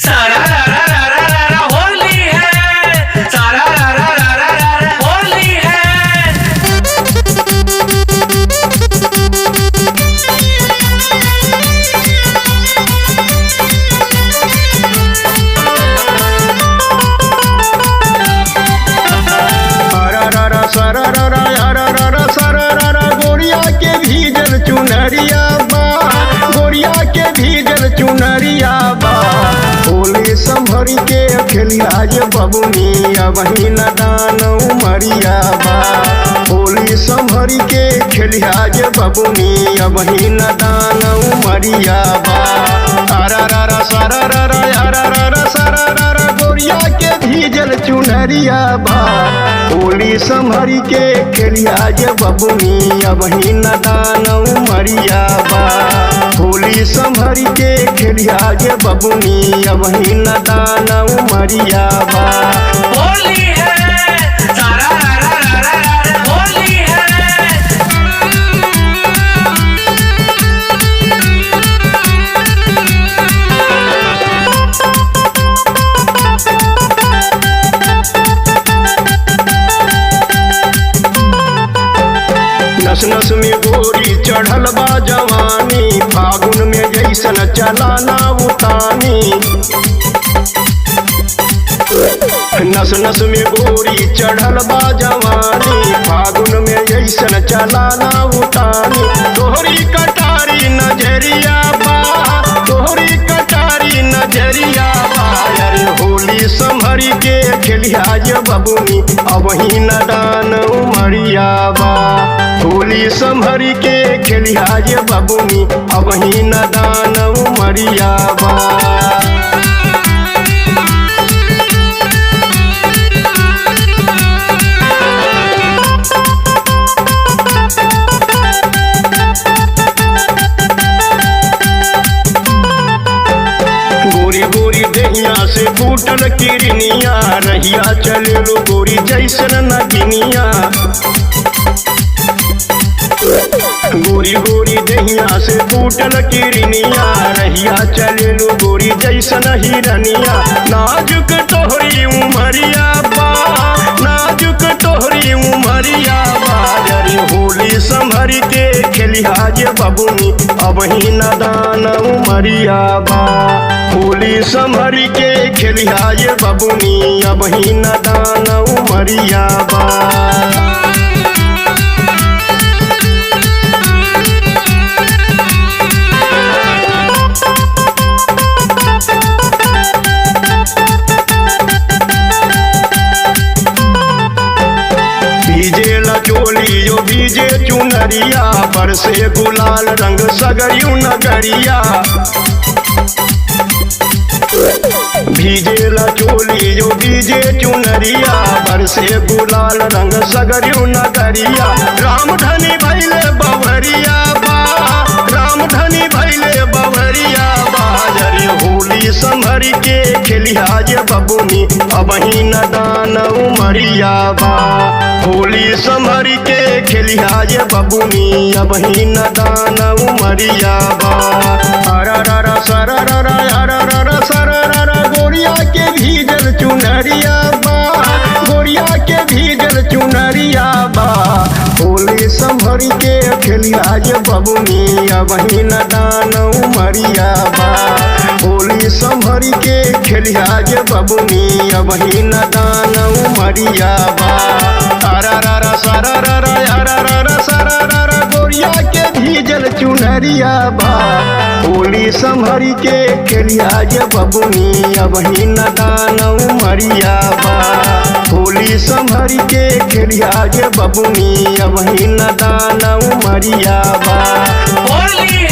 सारा रा रा रा रा रा रा होली है। सारा रा रा रा रा रा रा होली है। गोरिया के भीजल चुनरिया बा, गोरिया के भीजल चुनरिया बा। होली संभरी के खेलिया जे बबुनी अबही न दान उमरिया बा। होली संभरी के खेलिया जे बबुनी अबही न दान उमरिया बा। अरा रा रा सारा रा रा अरा रा रा सारा रा रा गोरिया के भीजल चुनरिया बा। होली संभरी के खेलिया जे बबुनी अबही न दान उमरिया बा। होली संभरी के खेलिया जे बबुनी अबही न दान उमरिया बा। होली है। सारा रा रा रा रा रा रा होली है। नस नस में गोरी चढ़ल बा जवानी, फागुन में जैसन चलाना उतानी। नस नस में गोरी चढ़ल बा जवानी, फागुन में जैसन चलाना उतानी। तोहरी कटारी नजरिया बा, तोहरी कटारी नजरिया बा। अरे होली संभरी के खेलिया जे बबुनी अबही न दान उमरिया बा। होली संभरी के खेलिया जे बबुनी अबही न दान उमरिया बा। गोरी गोरी दहिया से फूटल किरनिया, रहिया चले लो गोरी जैसन नगिनिया। गोरी गोरी दहिया से फूटल किरनिया, रहिया चले लो गोरी जैसन हिरनिया। नाजुक तोहरी उमरिया बा, नाजुक तोहरी उमरिया बा। अरे होली संभरी के खेलिया जे बबुनी अबही न दान उमरिया बा। होली संभरी के खेलिया जे बबुनी अबही न दान उमरिया बा। भीजे चोली यो भीजे चुनरिया, पर से गुलाल रंग सगरियू नगरिया। भीजे चोली यो भीजे चुनरिया, पर से गुलाल रंग सगरियू नगरिया। रामधनी भैले बवरिया बा, रामधनी भैले बवरिया बा। अरे होली संभरी के खेलिया जे बबुनी अबही न दान उमरिया बा। होली संभरी के खेलिया जे बबुनी अबही न दान उमरिया बा। अरा रा रा सारा रा रा अरा रा रा सारा रा रा गोरिया के भीजल चुनरिया बा, गोरिया के भीजल चुनरिया बा। होली संभरी के खेलिया जे बबुनी अबही न दान उमरिया बा। होली संभरी के खेलिया जे बबुनी अबही न दान उमरिया बा। अरा रा रा सारा रा रा अरा रा रा सारा रा रा गोरिया के भीजल चुनरिया बा। होली संभरी के खेलिया जे बबुनी अबही न दान उमरिया बा। होली संभरी के खेलिया जे बबुनी अबही न दान उमरिया बा। होली